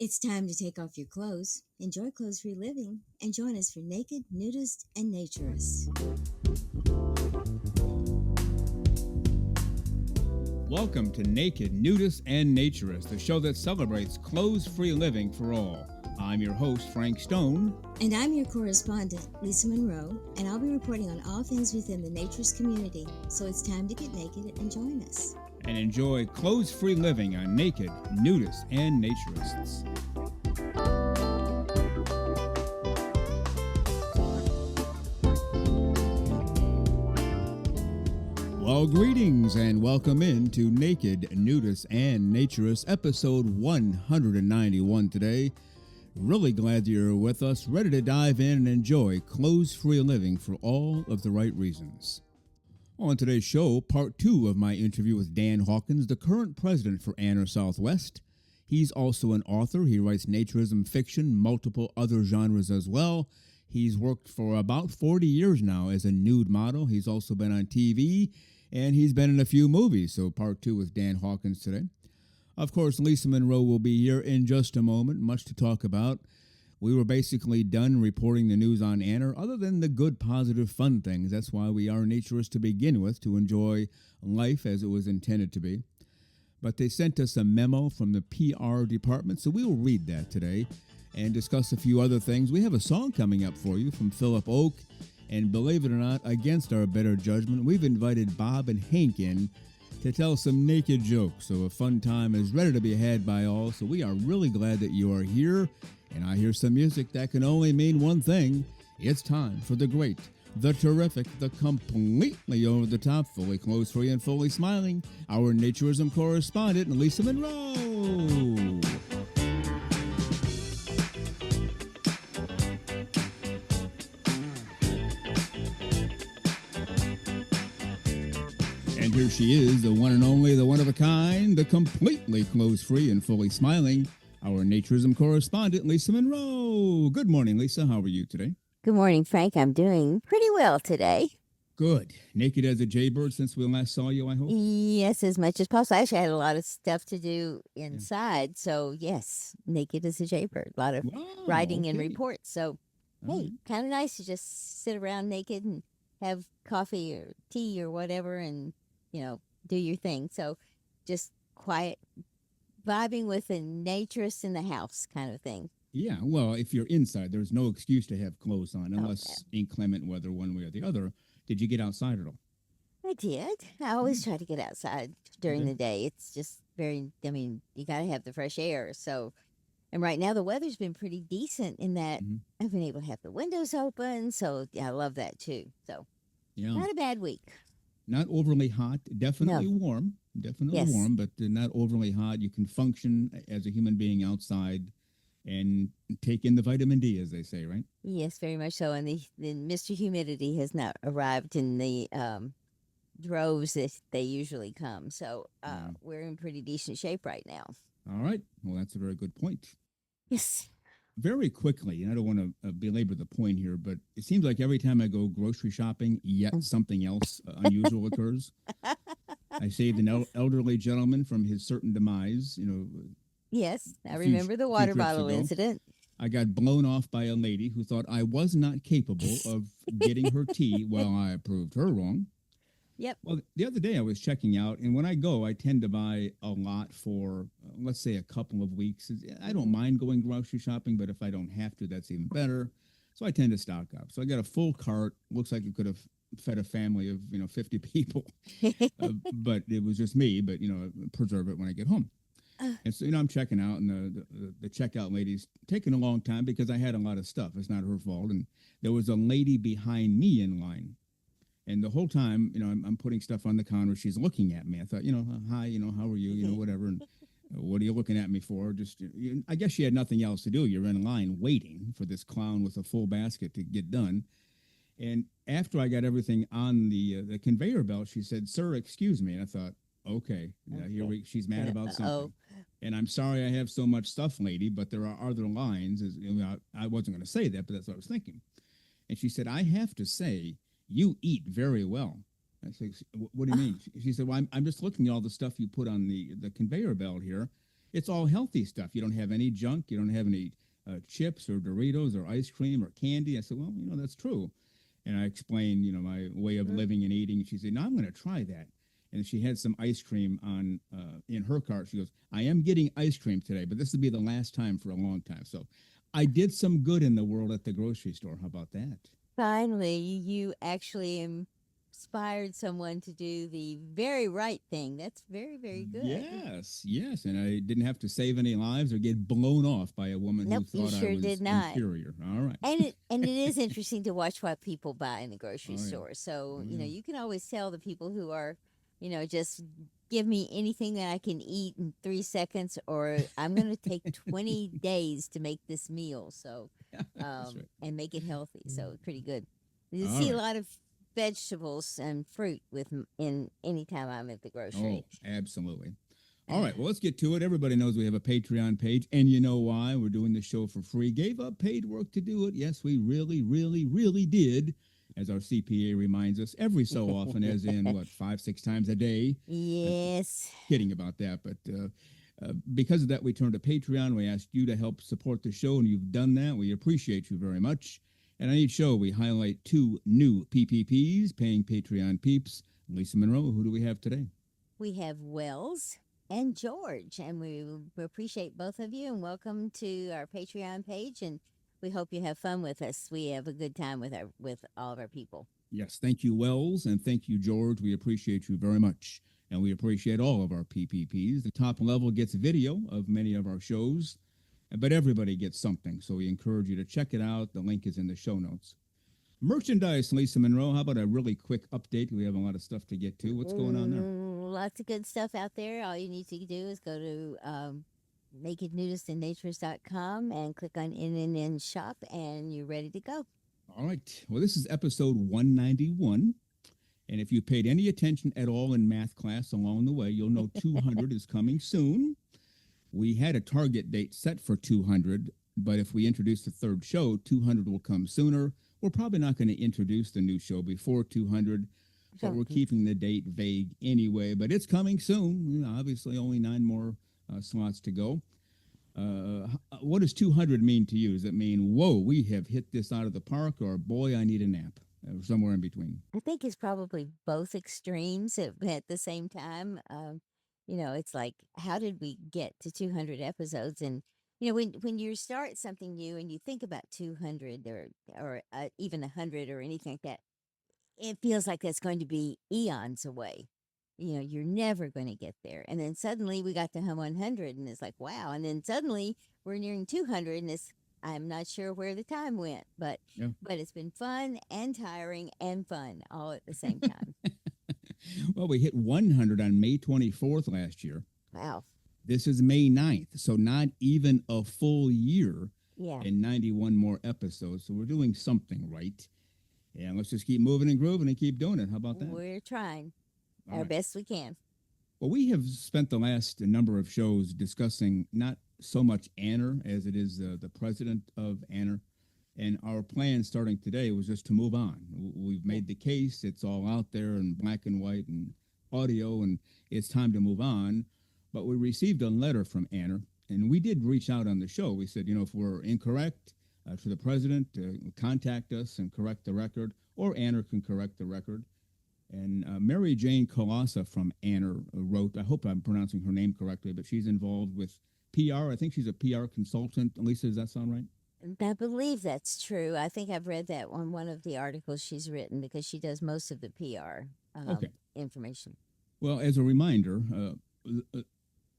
It's time to take off your clothes, enjoy clothes-free living, and join us for Naked, Nudists, and Naturists. Welcome to Naked, Nudists, and Naturists, the show that celebrates clothes-free living for all. I'm your host, Frank Stone. And I'm your correspondent, Lisa Monroe, and I'll be reporting on all things within the naturist community. So it's time to get naked and join us. And enjoy clothes-free living on Naked, Nudists, and Naturists. Well, greetings and welcome into Naked, Nudists, and Naturists, episode 191 today. Really glad you're with us, ready to dive in and enjoy clothes-free living for all of the right reasons. On today's show, part 2 of my interview with Dan Hawkins, the current president for AANR-SW. He's also an author. He writes naturism fiction, multiple other genres as well. He's worked for about 40 years now as a nude model. He's also been on TV, and he's been in a few movies. So part 2 with Dan Hawkins today. Of course, Lisa Monroe will be here in just a moment. Much to talk about. We were basically done reporting the news on AANR, other than the good, positive, fun things. That's why we are naturists to begin with, to enjoy life as it was intended to be. But they sent us a memo from the PR department, so we will read that today and discuss a few other things. We have a song coming up for you from Philip Oak, and believe it or not, against our better judgment, we've invited Bob and Hank in to tell some naked jokes. So a fun time is ready to be had by all, so we are really glad that you are here. And I hear some music that can only mean one thing. It's time for the great, the terrific, the completely over-the-top, fully clothes-free and fully smiling, our Naturism correspondent, Lisa Monroe. And here she is, the one and only, the one of a kind, the completely clothes-free and fully smiling, our Naturism correspondent, Lisa Monroe. Good morning, Lisa. How are you today? Good morning, Frank. I'm doing pretty well today. Good. Naked as a jaybird since we last saw you, I hope? Yes, as much as possible. I actually had a lot of stuff to do inside, so yes, naked as a jaybird. A lot of writing and reports. So, hey, kind of nice to just sit around naked and have coffee or tea or whatever and, do your thing. So just quiet, vibing with a naturist in the house kind of thing. Yeah, well, if you're inside, there's no excuse to have clothes on unless inclement weather one way or the other. Did you get outside at all? I did. I always try to get outside during the day. It's just you got to have the fresh air. So, and right now the weather's been pretty decent in that I've been able to have the windows open. So I love that too. So not a bad week. Not overly hot, definitely warm, warm, but not overly hot. You can function as a human being outside and take in the vitamin D, as they say, right? Yes, very much so. And the Mr. Humidity has not arrived in the droves that they usually come. So we're in pretty decent shape right now. All right. Well, that's a very good point. Yes. Very quickly, and I don't want to belabor the point here, but it seems like every time I go grocery shopping, yet something else unusual occurs. I saved an elderly gentleman from his certain demise, Yes, I remember the water bottle incident. I got blown off by a lady who thought I was not capable of getting her tea while I proved her wrong. Yep. Well, the other day I was checking out, and when I go, I tend to buy a lot for, let's say, a couple of weeks. I don't mind going grocery shopping, but if I don't have to, that's even better. So I tend to stock up. So I got a full cart. Looks like it could have fed a family of, 50 people. But it was just me, but, preserve it when I get home. And so, I'm checking out, and the checkout lady's taking a long time because I had a lot of stuff. It's not her fault. And there was a lady behind me in line. And the whole time, I'm putting stuff on the counter. She's looking at me. I thought, hi, how are you, whatever. And what are you looking at me for? Just, I guess she had nothing else to do. You're in line waiting for this clown with a full basket to get done. And after I got everything on the conveyor belt, she said, "Sir, excuse me." And I thought, okay. She's mad about something. And I'm sorry I have so much stuff, lady, but there are other lines. I wasn't going to say that, but that's what I was thinking. And she said, "I have to say, you eat very well." I said, "What do you mean?" She said, "Well, I'm just looking at all the stuff you put on the conveyor belt here, it's all healthy stuff. You don't have any junk. You don't have any chips or Doritos or ice cream or candy. I said, well, that's true. And I explained, my way of living and eating. She said, no, I'm going to try that. And she had some ice cream on in her cart. She goes, I am getting ice cream today, but this will be the last time for a long time. So I did some good in the world at the grocery store. How about that? Finally, you actually inspired someone to do the very right thing. That's very, very good. Yes. And I didn't have to save any lives or get blown off by a woman Nope, who thought you sure I was did not. inferior. All right. And it is interesting to watch what people buy in the grocery store. So, you can always tell the people who are, just give me anything that I can eat in 3 seconds, or I'm going to take 20 days to make this meal. So, That's right. and make it healthy. So pretty good. You All see right. a lot of vegetables and fruit in any time I'm at the grocery. Oh, absolutely. All right, well, let's get to it. Everybody knows we have a Patreon page, and you know why. We're doing this show for free. Gave up paid work to do it. Yes, we really, really, really did, as our CPA reminds us every so often, as in, 5, 6 times a day. Yes. Kidding about that, but because of that, we turned to Patreon. We asked you to help support the show, and you've done that. We appreciate you very much. And on each show, we highlight 2 new PPPs, paying Patreon peeps. Lisa Monroe, who do we have today? We have Wells and George, and we appreciate both of you, and welcome to our Patreon page, and we hope you have fun with us. We have a good time with all of our people. Yes, thank you, Wells, and thank you, George. We appreciate you very much, and we appreciate all of our PPPs. The top level gets video of many of our shows, but everybody gets something, so we encourage you to check it out. The link is in the show notes. Merchandise, Lisa Monroe. How about a really quick update? We have a lot of stuff to get to. What's going on there? Lots of good stuff out there. All you need to do is go to nakednudistandnaturist.com and click on NNN Shop, and you're ready to go. All right. Well, this is episode 191. And if you paid any attention at all in math class along the way, you'll know 200 is coming soon. We had a target date set for 200, but if we introduce the third show, 200 will come sooner. We're probably not going to introduce the new show before 200, but we're keeping the date vague anyway. But it's coming soon. Obviously, only 9 more slots to go. What does 200 mean to you? Does it mean, whoa, we have hit this out of the park, or boy, I need a nap? Somewhere in between. I think it's probably both extremes at the same time. It's like, how did we get to 200 episodes? And when you start something new and you think about 200 or even 100 or anything like that, it feels like that's going to be eons away. You're never going to get there. And then suddenly we got to 100, and it's like, wow. And then suddenly we're nearing 200, and I'm not sure where the time went, but it's been fun and tiring and fun all at the same time. Well, we hit 100 on May 24th last year. Wow. This is May 9th, so not even a full year. Yeah. And 91 more episodes. So we're doing something right. And let's just keep moving and grooving and keep doing it. How about that? We're trying our best we can. Well, we have spent the last number of shows discussing not so much AANR as it is the president of AANR. And our plan starting today was just to move on. We've made the case. It's all out there in black and white and audio, and it's time to move on. But we received a letter from AANR, and we did reach out on the show. We said, if we're incorrect, to the president, contact us and correct the record, or AANR can correct the record. And Mary Jane Colassa from AANR wrote, I hope I'm pronouncing her name correctly, but she's involved with PR. I think she's a PR consultant. Lisa, does that sound right? I believe that's true. I think I've read that on one of the articles she's written, because she does most of the PR information. Well, as a reminder,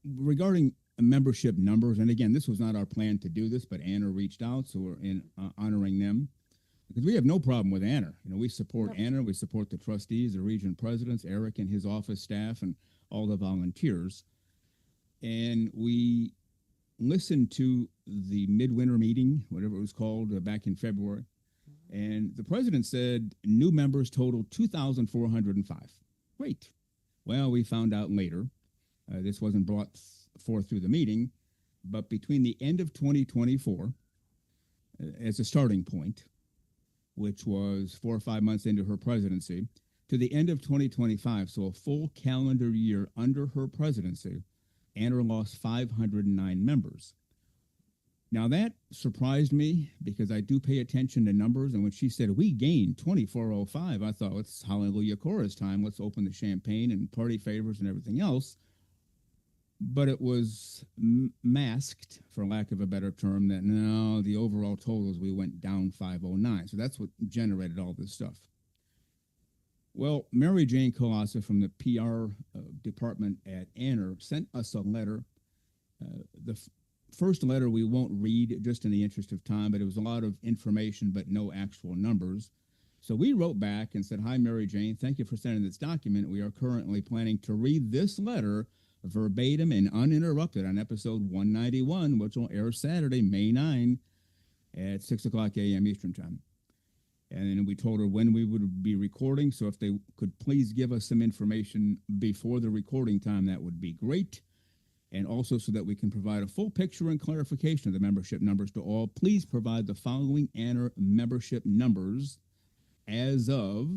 regarding membership numbers, and again, this was not our plan to do this, but AANR reached out, so we're honoring them. Because we have no problem with AANR. We support AANR. We support the trustees, the region presidents, Eric and his office staff, and all the volunteers. And we listened to the midwinter meeting, whatever it was called, back in February. And the president said new members total 2,405. Great. Well, we found out later, this wasn't brought forth through the meeting, but between the end of 2024, as a starting point, which was 4 or 5 months into her presidency, to the end of 2025, so a full calendar year under her presidency, AANR lost 509 members. Now, that surprised me because I do pay attention to numbers. And when she said, we gained 2405, I thought, it's Hallelujah Chorus time. Let's open the champagne and party favors and everything else. But it was masked, for lack of a better term, that no, the overall totals, we went down 509. So that's what generated all this stuff. Well, Mary Jane Colassa from the PR department at AANR sent us a letter. The first letter we won't read just in the interest of time, but it was a lot of information but no actual numbers. So we wrote back and said, hi, Mary Jane, thank you for sending this document. We are currently planning to read this letter verbatim and uninterrupted on episode 191, which will air Saturday, May 9 at 6 o'clock a.m. Eastern Time. And then we told her when we would be recording, so if they could please give us some information before the recording time, that would be great. And also so that we can provide a full picture and clarification of the membership numbers to all, please provide the following AANR membership numbers as of,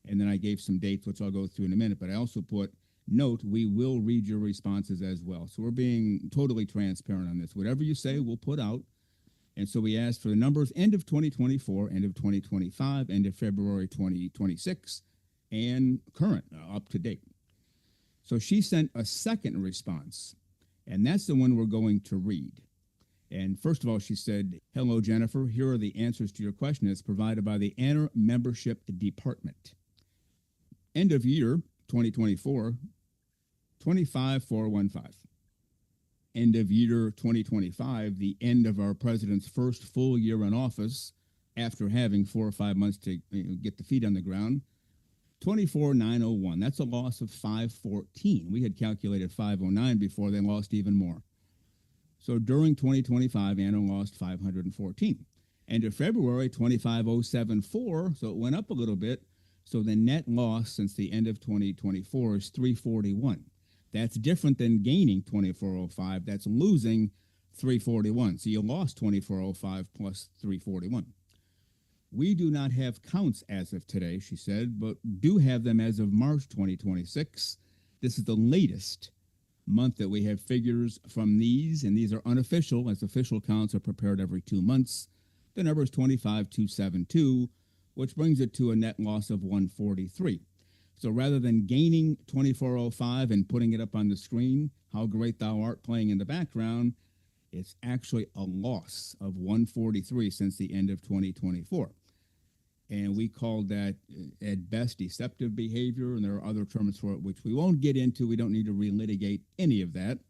and then I gave some dates, which I'll go through in a minute, but I also put, note, we will read your responses as well. So we're being totally transparent on this. Whatever you say, we'll put out. And so we asked for the numbers end of 2024, end of 2025, end of February 2026, and current, up to date. So she sent a second response, and that's the one we're going to read. And first of all, she said, hello, Jennifer. Here are the answers to your question as provided by the AANR Membership Department. End of year 2024, 25,415. End of year 2025, the end of our president's first full year in office after having 4 or 5 months to get the feet on the ground, 24,901. That's a loss of 514. We had calculated 509 before. They lost even more. So during 2025, AANR lost 514. End of February, 25,074. So it went up a little bit. So the net loss since the end of 2024 is 341. That's different than gaining 2405. That's losing 341. So you lost 2405 plus 341. We do not have counts as of today, she said, but do have them as of March 2026. This is the latest month that we have figures from these, and these are unofficial, as official counts are prepared every 2 months. The number is 25,272, which brings it to a net loss of 143. So rather than gaining 2405 and putting it up on the screen, how great thou art playing in the background, it's actually a loss of 143 since the end of 2024. And we called that, at best, deceptive behavior, and there are other terms for it, which we won't get into. We don't need to relitigate any of that.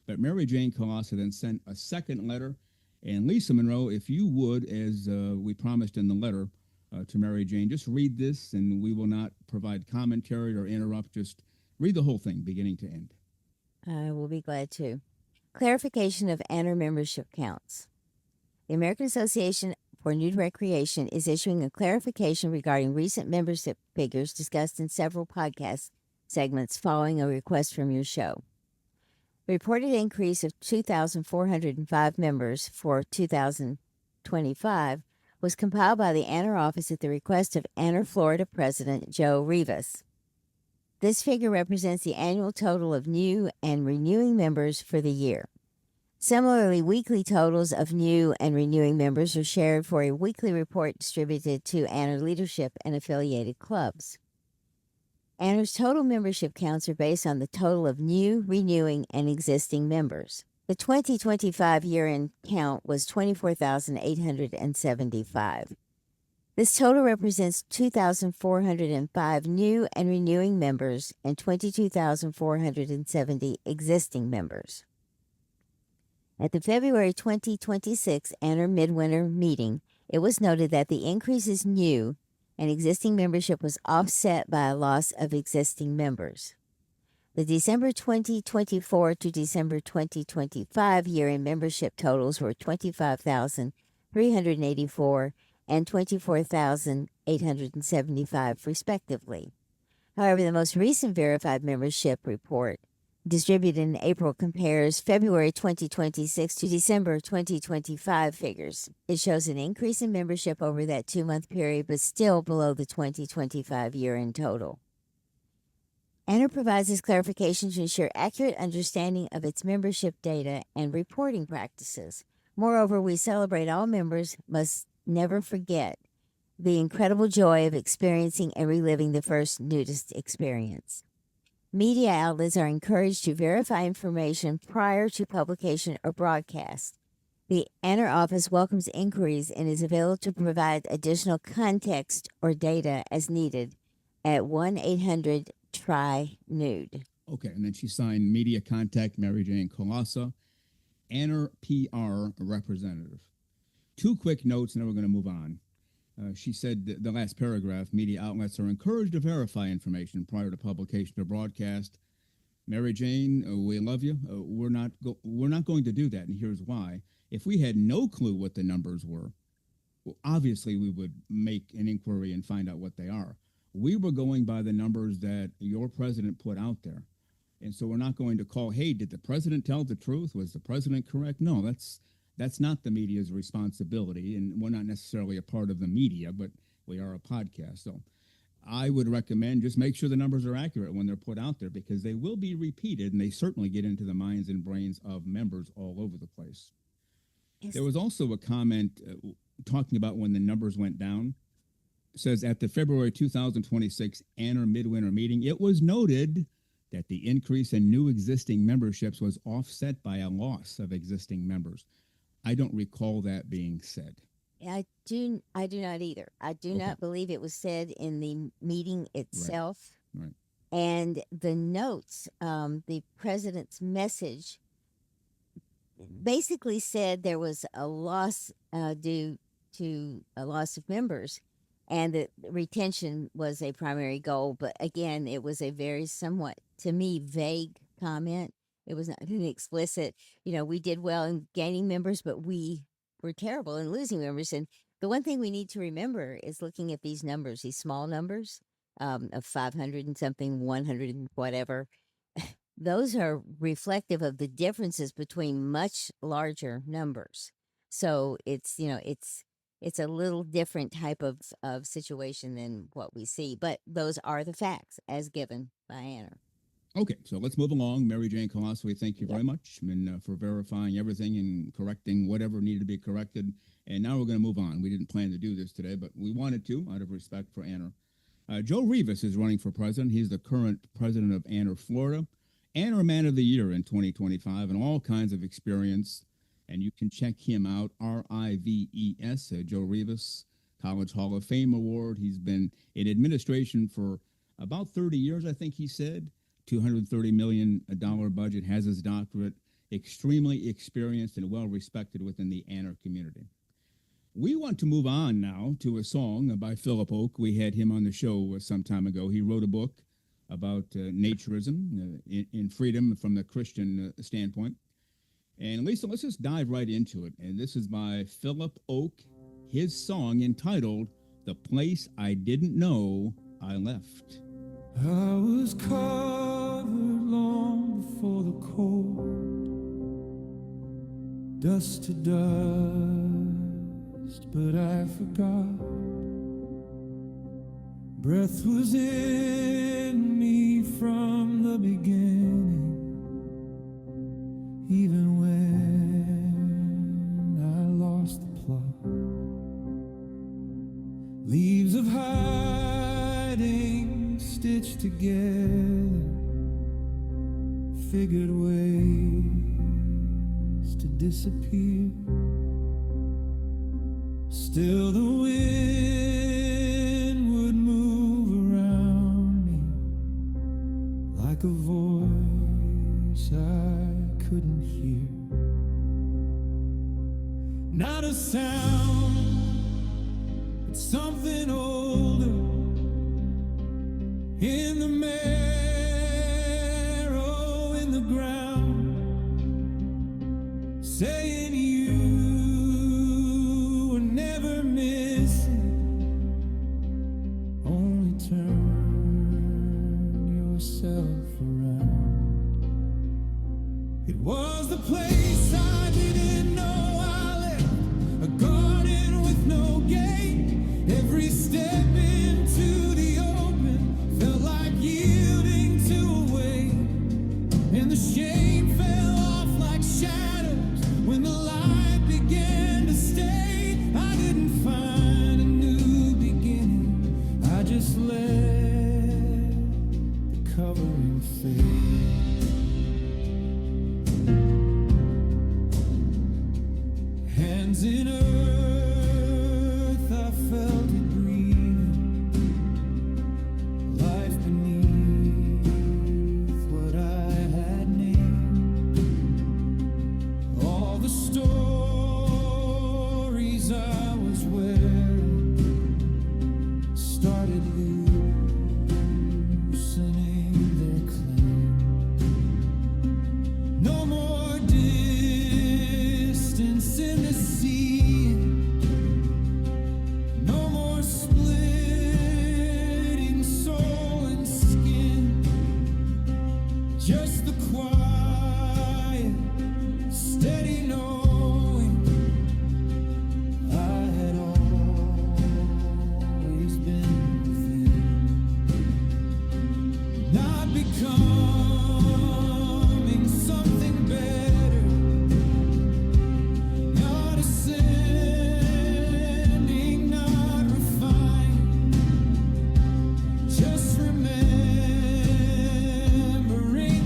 But Mary Jane Colassa then sent a second letter. And Lisa Monroe, if you would, as we promised in the letter, to Mary Jane, just read this, and we will not provide commentary or interrupt. Just read the whole thing, beginning to end. I will be glad to. Clarification of AANR membership counts. The American Association for Nude Recreation is issuing a clarification regarding recent membership figures discussed in several podcast segments following a request from your show. Reported increase of 2,405 members for 2025 was compiled by the AANR office at the request of AANR Florida President Joe Rivas. This figure represents the annual total of new and renewing members for the year. Similarly, weekly totals of new and renewing members are shared for a weekly report distributed to AANR leadership and affiliated clubs. AANR's total membership counts are based on the total of new, renewing, and existing members. The 2025 year-end count was 24,875. This total represents 2,405 new and renewing members and 22,470 existing members. At the February 2026 AANR Midwinter meeting, it was noted that the increases new and existing membership was offset by a loss of existing members. The December 2024 to December 2025 year-end membership totals were 25,384 and 24,875, respectively. However, the most recent verified membership report, distributed in April, compares February 2026 to December 2025 figures. It shows an increase in membership over that 2-month period, but still below the 2025 year-end total. AANR provides this clarification to ensure accurate understanding of its membership data and reporting practices. Moreover, we celebrate all members must never forget the incredible joy of experiencing and reliving the first nudist experience. Media outlets are encouraged to verify information prior to publication or broadcast. The AANR office welcomes inquiries and is available to provide additional context or data as needed at 1-800-TRY-NUDE. Okay, and then she signed media contact Mary Jane Colassa, AANR PR representative. 2 quick notes, and then we're going to move on. She said the last paragraph, media outlets are encouraged to verify information prior to publication or broadcast. Mary Jane, we love you. We're not going to do that, and here's why. If we had no clue what the numbers were, well, obviously we would make an inquiry and find out what they are. We were going by the numbers that your president put out there. And so we're not going to call, hey, did the president tell the truth? Was the president correct? No, that's not the media's responsibility, and we're not necessarily a part of the media, but we are a podcast. So I would recommend just make sure the numbers are accurate when they're put out there, because they will be repeated, and they certainly get into the minds and brains of members all over the place. Yes. There was also a comment talking about when the numbers went down. It says, at the February 2026 AANR Midwinter meeting, it was noted that the increase in new existing memberships was offset by a loss of existing members. I don't recall that being said. I do not either. I do not believe it was said in the meeting itself. Right. And the notes, the president's message basically said there was a loss due to a loss of members, and that retention was a primary goal. But again, it was a very somewhat, to me, vague comment. It was not an explicit, we did well in gaining members, but we were terrible in losing members. And the one thing we need to remember is looking at these numbers, these small numbers of 500 and something, 100 and whatever. Those are reflective of the differences between much larger numbers. So it's a little different type of situation than what we see. But those are the facts as given by AANR. Okay, so let's move along. Mary Jane Colassa, we thank you very much for verifying everything and correcting whatever needed to be corrected. And now we're going to move on. We didn't plan to do this today, but we wanted to out of respect for AANR. Joe Rivas is running for president. He's the current president of AANR Florida. AANR Man of the Year in 2025 and all kinds of experience. And you can check him out, R-I-V-E-S, Joe Rivas, College Hall of Fame Award. He's been in administration for about 30 years, I think he said. $230 million budget, has his doctorate, extremely experienced and well-respected within the AANR community. We want to move on now to a song by Philip Oak. We had him on the show some time ago. He wrote a book about naturism in freedom from the Christian standpoint. And Lisa, let's just dive right into it. And this is by Philip Oak, his song entitled, "The Place I Didn't Know I Left." I was covered long before the cold, dust to dust, but I forgot. Breath was in me from the beginning, even when I lost the plot. Leaves of hiding stitched together, figured ways to disappear. Still the wind would move around me like a voice I couldn't hear. Not a sound, but something older in the marrow, in the ground, saying you were never missing. Only turn yourself around. It was the place I didn't know I left, a garden with no gate. Every step into the open felt like stay. I didn't find a new beginning. I just let the covering fade. Hands in earth, I felt it breathing. Life beneath what I had named. All the stories I was wearing started loosening their claim. No more distance in the sea. No more splitting soul and skin. Just the quiet, steady knowing I had always been within. Not becoming something better. Not ascending, not refined. Just remembering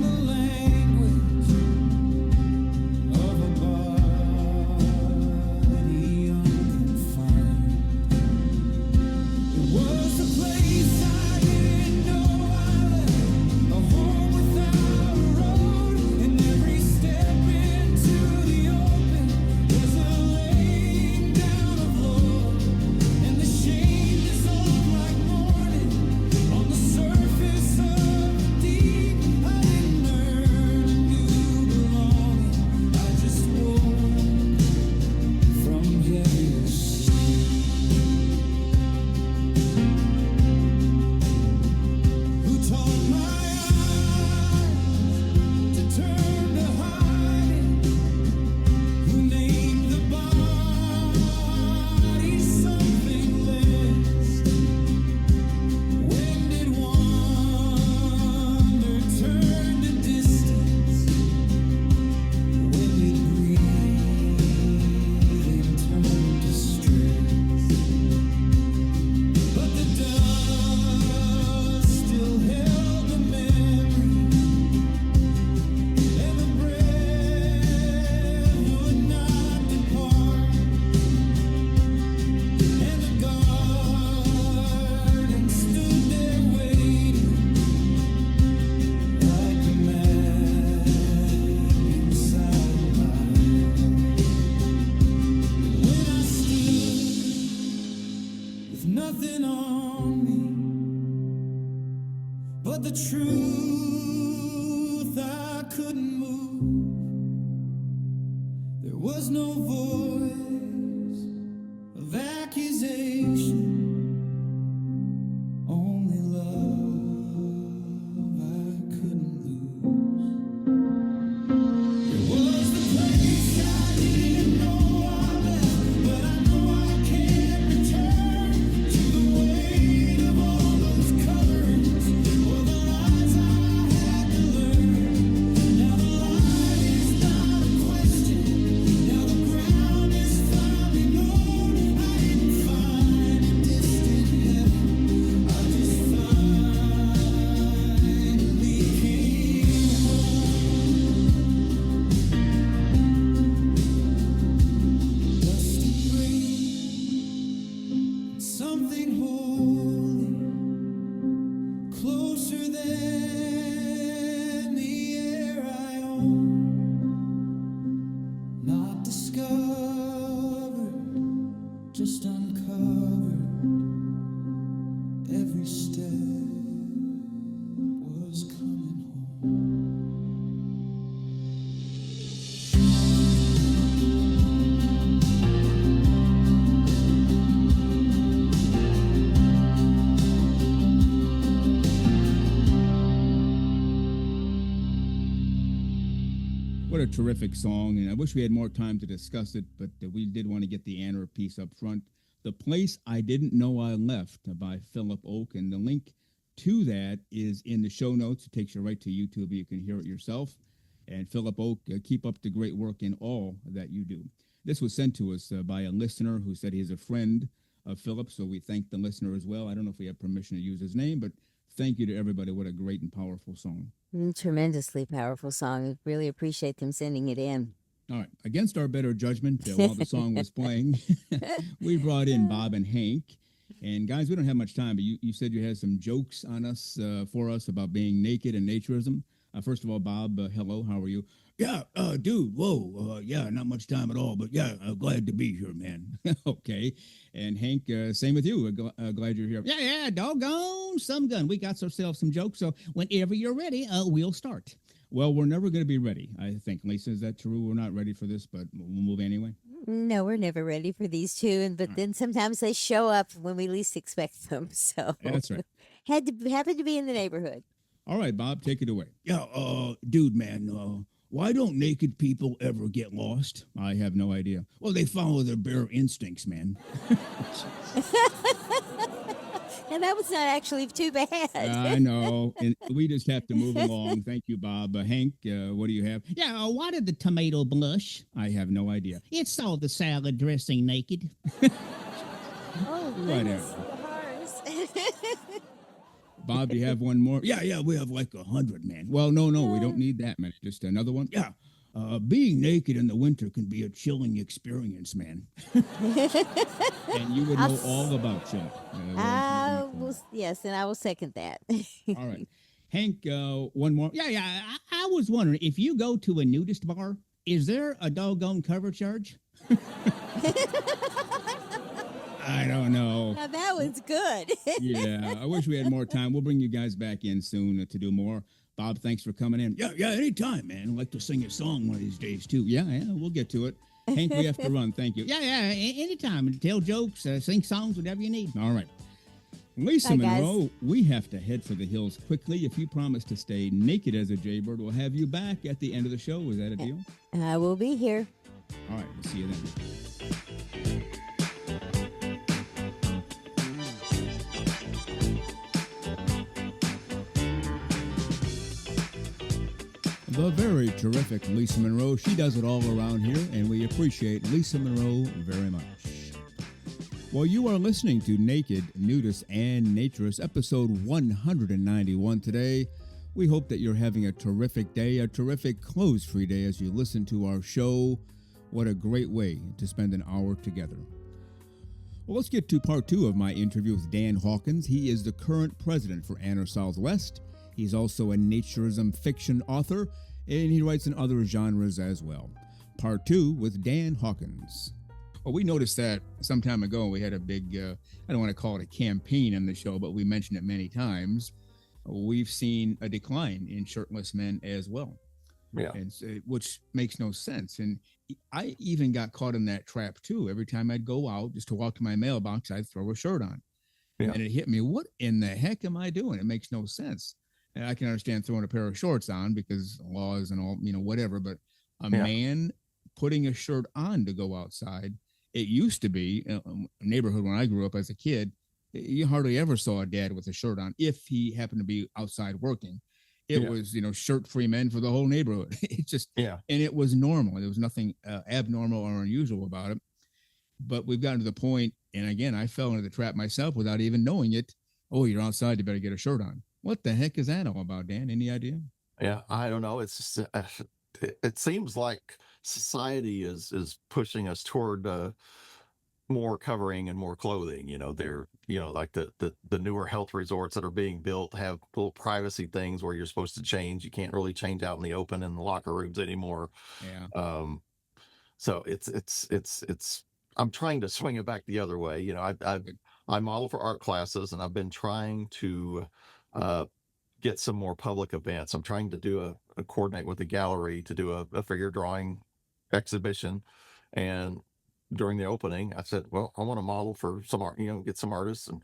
the language of a body unconfined. It was a place I didn't know I left, a home without a road, and every step into the open was a laying down of load, and the shame dissolved like morning on the surface of the deep. I didn't earn a new belonging, I just woke from heavier sleep. Who taught my eyes to turn to hiding? Who named the body something less? When did wonder turn to distance? When did breathing turn to stress? But the dust still held the memory, and the breath would not depart, and the garden stood there waiting, like a man inside my heart. When I stood with nothing on me but the truth, I couldn't move. There was no voice of accusation, only love I couldn't lose. It was the place I didn't know I left, but I know I can't return to the weight of all those coverings or the lies I had to learn. Now the light is not a question. Now the ground is finally known. I didn't find a distant heaven. I just finally came home. Dusty green, something holy, closer than the air I own. Not discovered, just uncovered. Every step was coming home. What a terrific song, and I wish we had more time to discuss it, but we did want to get the Anner piece up front. The Place I Didn't Know I Left by Philip Oak, and the link to that is in the show notes. It takes you right to YouTube. You can hear it yourself. And Philip Oak, keep up the great work in all that you do. This was sent to us by a listener who said he's a friend of Philip, so we thank the listener as well. I don't know if we have permission to use his name, but thank you to everybody. What a great and powerful song. Tremendously powerful song. I really appreciate them sending it in. All right. Against our better judgment, while the song was playing, we brought in Bob and Hank. And guys, we don't have much time, but you said you had some jokes on us for us about being naked and naturism. First of all, Bob, hello. How are you? Yeah, dude, whoa. Yeah, not much time at all, but yeah, glad to be here, man. Okay. And Hank, same with you. Glad you're here. Yeah, doggone some gun. We got ourselves some jokes, so whenever you're ready, we'll start. Well, we're never going to be ready, I think. Lisa, is that true? We're not ready for this, but we'll move anyway. No, we're never ready for these two, but then sometimes they show up when we least expect them. So that's right. Happened to be in the neighborhood. All right, Bob, take it away. Yeah, dude, man, why don't naked people ever get lost? I have no idea. Well, they follow their bare instincts, man. And that was not actually too bad. I know. And we just have to move along. Thank you, Bob. Hank, what do you have? Yeah, why did the tomato blush? I have no idea. It saw the salad dressing naked. Oh, goodness. Bob, do you have one more? Yeah, we have like 100, man. Well, no, we don't need that many. Just another one? Yeah. Being naked in the winter can be a chilling experience, man. And you would know all about chilling. Yes, and I will second that. All right. Hank, one more. Yeah. I was wondering, if you go to a nudist bar, is there a doggone cover charge? I don't know. Now that was good. Yeah, I wish we had more time. We'll bring you guys back in soon to do more. Bob, thanks for coming in. Yeah, anytime, man. I'd like to sing a song one of these days, too. Yeah, we'll get to it. Hank, we have to run. Thank you. Yeah, anytime. Tell jokes, sing songs, whatever you need. All right. Lisa Monroe, we have to head for the hills quickly. If you promise to stay naked as a jaybird, we'll have you back at the end of the show. Is that a deal? I will be here. All right, we'll see you then. The very terrific Lisa Monroe. She does it all around here, and we appreciate Lisa Monroe very much. Well, you are listening to Naked, Nudists, and Naturists, episode 191 today. We hope that you're having a terrific day, a terrific clothes-free day as you listen to our show. What a great way to spend an hour together. Well, let's get to part 2 of my interview with Dan Hawkins. He is the current president for AANR-Southwest. He's also a naturism fiction author, and he writes in other genres as well. Part 2 with Dan Hawkins. Well, we noticed that some time ago. We had a big, I don't want to call it a campaign on the show, but we mentioned it many times. We've seen a decline in shirtless men as well. Yeah. And which makes no sense. And I even got caught in that trap too. Every time I'd go out just to walk to my mailbox, I'd throw a shirt on. Yeah. And it hit me, what in the heck am I doing? It makes no sense. And I can understand throwing a pair of shorts on because laws and all, whatever. But a man putting a shirt on to go outside, it used to be a neighborhood when I grew up as a kid, you hardly ever saw a dad with a shirt on if he happened to be outside working. It was, shirt-free men for the whole neighborhood. It just, and it was normal. There was nothing abnormal or unusual about it. But we've gotten to the point, and again, I fell into the trap myself without even knowing it. Oh, you're outside, you better get a shirt on. What the heck is that all about, Dan? Any idea? Yeah, I don't know. It's just, it seems like society is pushing us toward more covering and more clothing. They're, like the newer health resorts that are being built have little privacy things where you're supposed to change. You can't really change out in the open in the locker rooms anymore. Yeah. So it's I'm trying to swing it back the other way. I model for art classes, and I've been trying to get some more public events. I'm trying to do a coordinate with the gallery to do a figure drawing exhibition. And during the opening, I said, well, I want to model for some art, get some artists and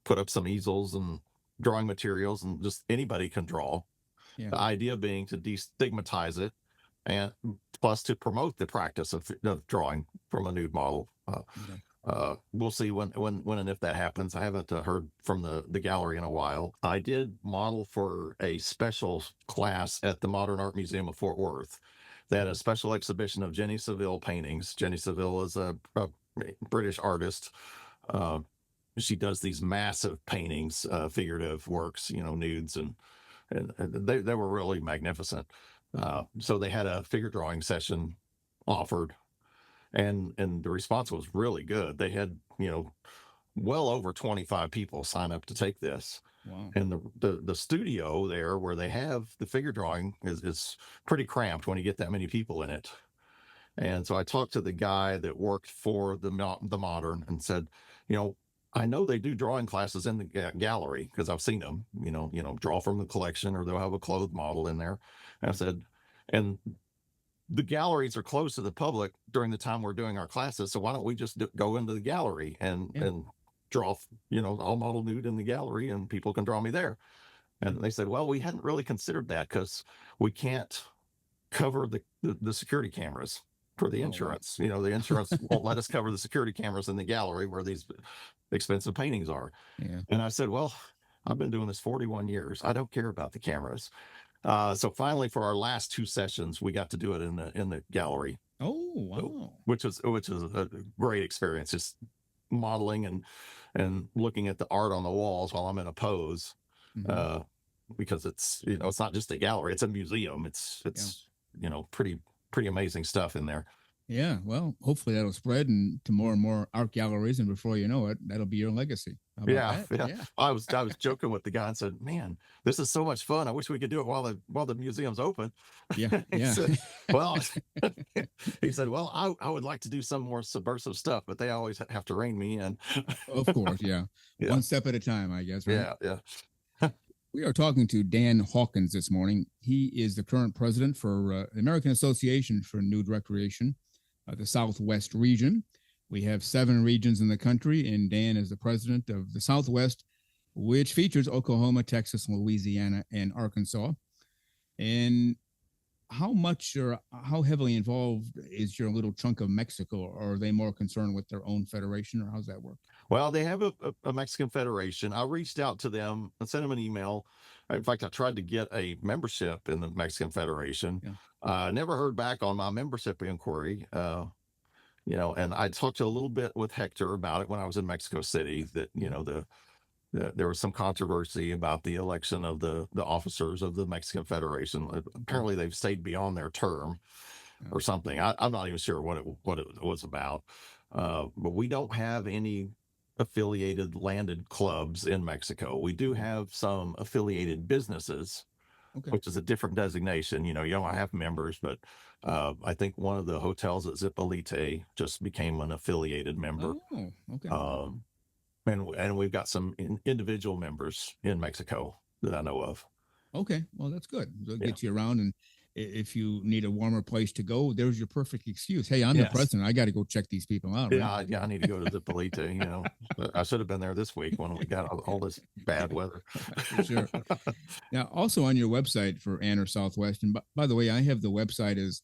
put up some easels and drawing materials, and just anybody can draw. Yeah. The idea being to destigmatize it, and plus to promote the practice of drawing from a nude model. We'll see when and if that happens. I haven't heard from the gallery in a while. I did model for a special class at the Modern Art Museum of Fort Worth They had a special exhibition of Jenny Saville paintings. Jenny Saville is a British artist. She does these massive paintings, figurative works, nudes, and they were really magnificent. So they had a figure drawing session offered, and the response was really good. They had well over 25 people sign up to take this. Wow. And the studio there where they have the figure drawing is pretty cramped when you get that many people in it. And so I talked to the guy that worked for the Modern and said, I know they do drawing classes in the gallery because I've seen them, draw from the collection, or they'll have a clothed model in there. And I said, and the galleries are closed to the public during the time we're doing our classes. So why don't we just go into the gallery and draw, all model nude in the gallery, and people can draw me there. And they said, well, we hadn't really considered that because we can't cover the security cameras for the insurance. The insurance won't let us cover the security cameras in the gallery where these expensive paintings are. Yeah. And I said, well, I've been doing this 41 years. I don't care about the cameras. So finally, for our last 2 sessions, we got to do it in the gallery. Oh, wow. Which was a great experience, just modeling and looking at the art on the walls while I'm in a pose. Mhm. Because it's it's not just a gallery, it's a museum. It's pretty amazing stuff in there. Yeah, well, hopefully that'll spread to more and more art galleries, and before you know it, that'll be your legacy. How about that? Yeah. I was joking with the guy and said, "Man, this is so much fun. I wish we could do it while the museum's open." Yeah, He yeah. said, well, he said, "Well, I would like to do some more subversive stuff, but they always have to rein me in." Of course, yeah. Yeah. One step at a time, I guess, right? Yeah. We are talking to Dan Hawkins this morning. He is the current president for the American Association for Nude Recreation, the Southwest region. We have 7 regions in the country, and Dan is the president of the Southwest, which features Oklahoma, Texas, Louisiana, and Arkansas. And how much or how heavily involved is your little chunk of Mexico? Or are they more concerned with their own federation, or how's that work? Well, they have a Mexican federation. I reached out to them and sent them an email. In fact, I tried to get a membership in the Mexican Federation. Yeah. Never heard back on my membership inquiry. And I talked a little bit with Hector about it when I was in Mexico City, that, there was some controversy about the election of the officers of the Mexican Federation. Apparently they've stayed beyond their term or something. I'm not even sure what it was about. But we don't have any affiliated landed clubs in Mexico. We do have some affiliated businesses, Okay. which is a different designation. You don't have members, but I think one of the hotels at Zipolite just became an affiliated member. Oh, okay. And we've got some individual members in Mexico that I know of. Okay, well, that's good. It'll Yeah. get you around, and if you need a warmer place to go, there's your perfect excuse. Hey, I'm Yes. the president. I got to go check these people out. Right? Yeah, I need to go to Zipolite. But I should have been there this week when we got all this bad weather. For sure. Now, also on your website for AANR Southwest, and by the way, I have the website as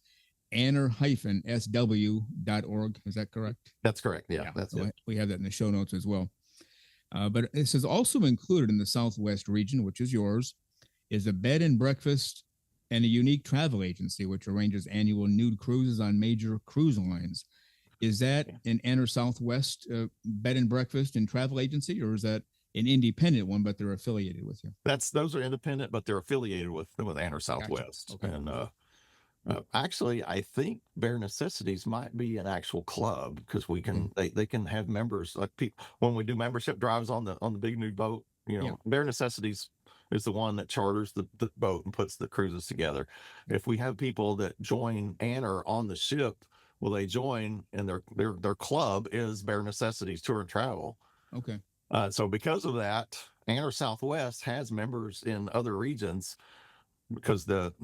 AANR-SW.org. Is that correct? That's correct. Yeah, that's So it. we have that in the show notes as well. But it says also included in the Southwest region, which is yours, is a bed and breakfast and a unique travel agency, which arranges annual nude cruises on major cruise lines. Is that an AANR Southwest bed and breakfast and travel agency, or is that an independent one, but they're affiliated with you? Those are independent, but they're affiliated with AANR Southwest. Okay. And actually, I think Bare Necessities might be an actual club, because we can they can have members, like people when we do membership drives on the big nude boat. Bare Necessities is the one that charters the boat and puts the cruises together. If we have people that join AANR on the ship, well, they join, and their club is Bare Necessities Tour and Travel. Okay. So because of that, AANR Southwest has members in other regions, because the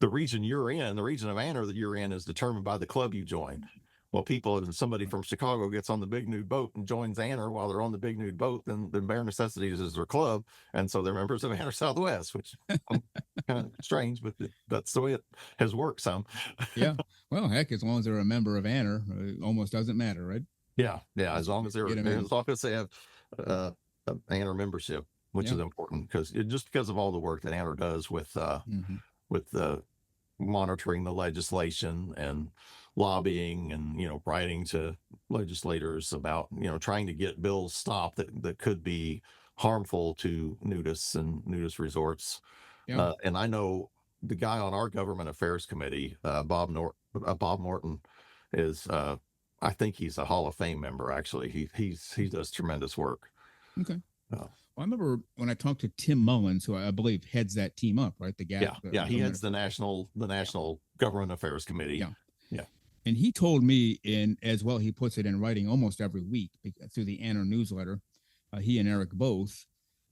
region you're in, the region of AANR that you're in, is determined by the club you join. Well, somebody from Chicago gets on the big nude boat and joins AANR while they're on the big nude boat, then Bare Necessities is their club, and so they're members of AANR Southwest, which kind of strange, but that's the way it has worked some. Yeah. Well, heck, as long as they're a member of AANR, it almost doesn't matter, right? Yeah. As long as Get 'em in. as long as they have AANR membership, which is important, because all the work that AANR does with Mhm. with monitoring the legislation and lobbying and, writing to legislators about, trying to get bills stopped that could be harmful to nudists and nudist resorts. Yeah. And I know the guy on our government affairs committee, Bob Norton, is I think he's a Hall of Fame member. Actually, he does tremendous work. Okay. Uh, Well, I remember when I talked to Tim Mullins, who I believe heads that team up, right? The yeah, GAP. he heads the national government affairs committee. Yeah. Yeah. And he told me, in as well, he puts it in writing almost every week through the AANR newsletter. He and Eric both,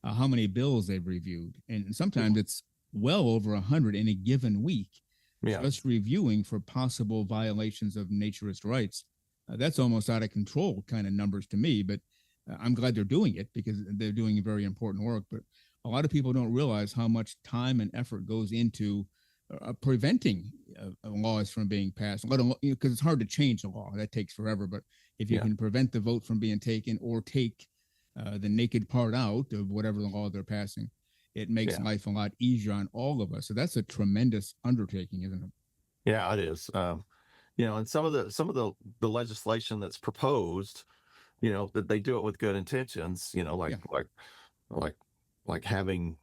how many bills they've reviewed, and sometimes it's well over 100 in a given week. Yeah. Just reviewing for possible violations of naturist rights. That's almost out of control kind of numbers to me, but I'm glad they're doing it because they're doing very important work. But a lot of people don't realize how much time and effort goes into preventing laws from being passed, because it's hard to change the law. That takes forever. But if you can prevent the vote from being taken or take the naked part out of whatever the law they're passing, it makes life a lot easier on all of us. So that's a tremendous undertaking, isn't it? Yeah, it is. And some of the legislation that's proposed, that they do it with good intentions, like having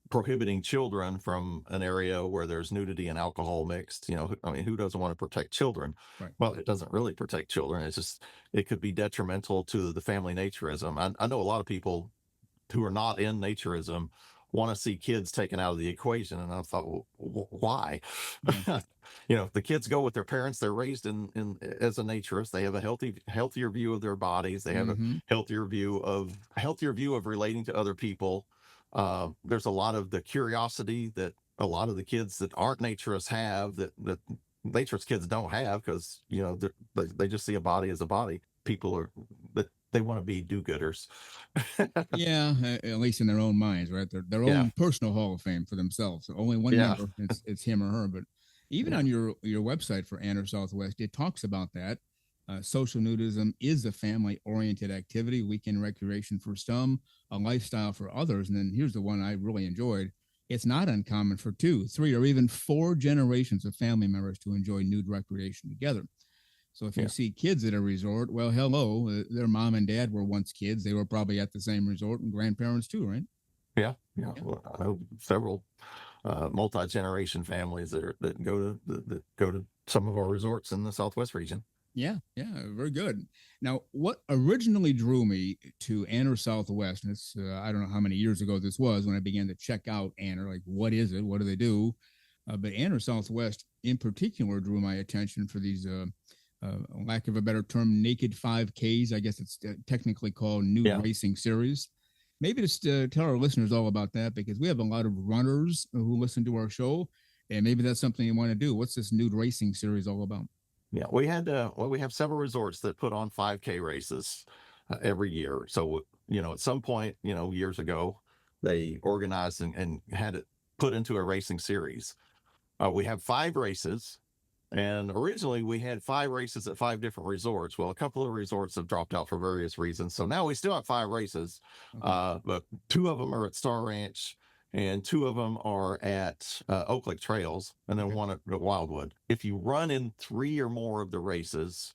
prohibiting children from an area where there's nudity and alcohol mixed. Who doesn't want to protect children? Right. Well, it doesn't really protect children. It's just, it could be detrimental to the family naturism. I know a lot of people who are not in naturism want to see kids taken out of the equation. And I thought, well, why? Yeah. The kids go with their parents. They're raised in as a naturist. They have a healthier view of their bodies. They have a healthier view of relating to other people. There's a lot of the curiosity that a lot of the kids that aren't naturists have that naturist kids don't have, because they just see a body as a body. People are that they want to be do-gooders. Yeah, at least in their own minds, right? Their own personal Hall of Fame for themselves. So only one member, it's him or her. But even on your website for AANR-Southwest, it talks about that. Social nudism is a family-oriented activity, weekend recreation for some, a lifestyle for others. And then here's the one I really enjoyed. It's not uncommon for 2, 3, or even 4 generations of family members to enjoy nude recreation together. So if you see kids at a resort, well, hello, their mom and dad were once kids. They were probably at the same resort, and grandparents too, right? Yeah. Well, I know several multi-generation families that go to some of our resorts in the Southwest region. Yeah, very good. Now, what originally drew me to AANR-Southwest, and it's I don't know how many years ago this was when I began to check out AANR, like what is it, what do they do? But AANR-Southwest in particular drew my attention for these lack of a better term, naked 5Ks. I guess it's technically called nude racing series. Maybe just tell our listeners all about that, because we have a lot of runners who listen to our show, and maybe that's something you want to do. What's this nude racing series all about? Yeah, we have several resorts that put on 5K races every year. So, at some point, years ago, they organized and had it put into a racing series. We have 5 races. And originally we had 5 races at 5 different resorts. Well, a couple of resorts have dropped out for various reasons. So now we still have 5 races, but 2 of them are at Star Ranch and 2 of them are at Oak Lake Trails, and then 1 at Wildwood. If you run in 3 or more of the races,